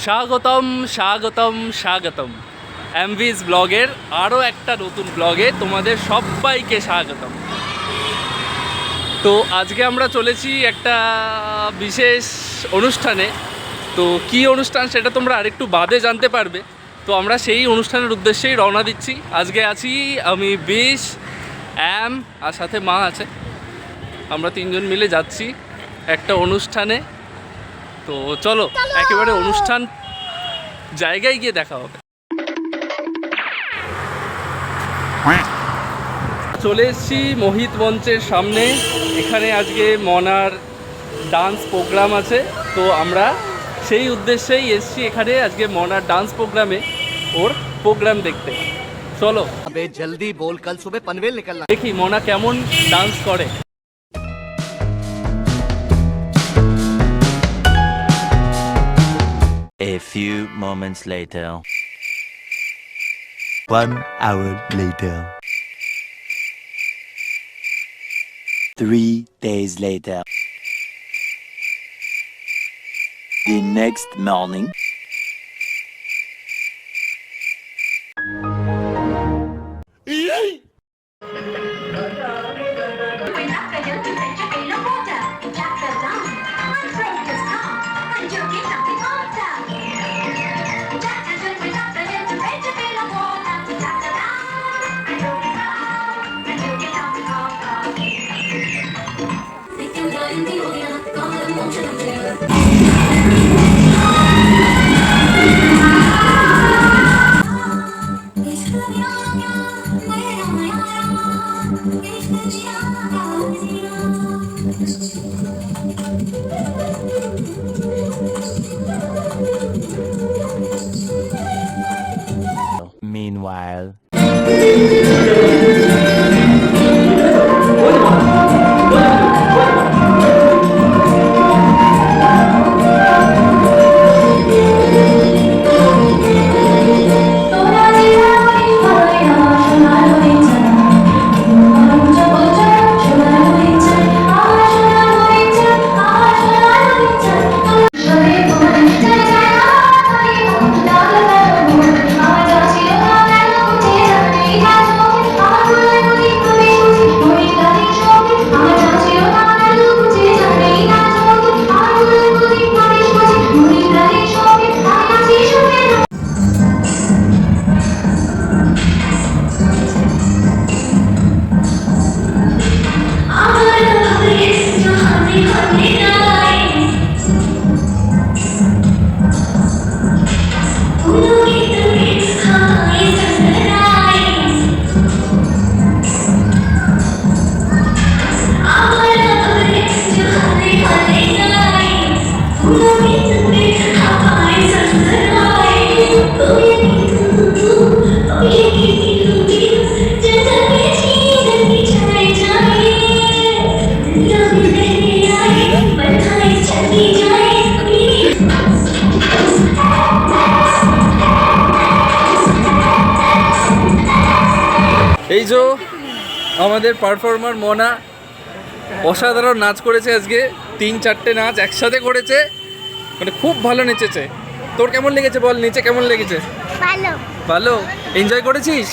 স্বাগতম স্বাগতম স্বাগতম এমভিস ব্লগের আরও একটা নতুন ব্লগে তোমাদের সবাইকে স্বাগতম। তো আজকে আমরা চলেছি একটা বিশেষ অনুষ্ঠানে। তো কী অনুষ্ঠান সেটা তোমরা আরেকটু বাদে জানতে পারবে। তো আমরা সেই অনুষ্ঠানের উদ্দেশ্যেই রওনা দিচ্ছি। আজকে আছি আমি, বিশ, অ্যাম আর সাথে মা আছে। আমরা তিনজন মিলে যাচ্ছি একটা অনুষ্ঠানে। তো চলো একেবারে অনুষ্ঠান জায়গায় গিয়ে দেখা হবে। চলে এসেছি মোহিত মঞ্চের সামনে। এখানে আজকে মনার ডান্স প্রোগ্রাম আছে। তো আমরা সেই উদ্দেশ্যেই এসেছি এখানে আজকে মনার ডান্স প্রোগ্রামে, ওর প্রোগ্রাম দেখতে। চলো জলদি বল, কাল সুবে পনভেল নিকলনা। দেখি মনা কেমন ডান্স করে। A few moments later. 1 hour later. 3 days later. The next morning. Meanwhile. এই যে আমাদের পারফর্মার মনা অসাধারণ নাচ করেছে আজকে। 3-4টে নাচ একসাথে করেছে, মানে খুব ভালো নেচেছে। তোর কেমন লেগেছে বল, নেচে কেমন লেগেছে? ভালো ভালো, এনজয় করেছিস?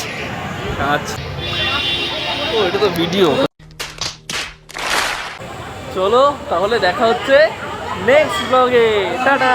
আচ্ছা, ও এটা তো ভিডিও। চলো তাহলে দেখা হচ্ছে নেক্সট ব্লগে। টাটা।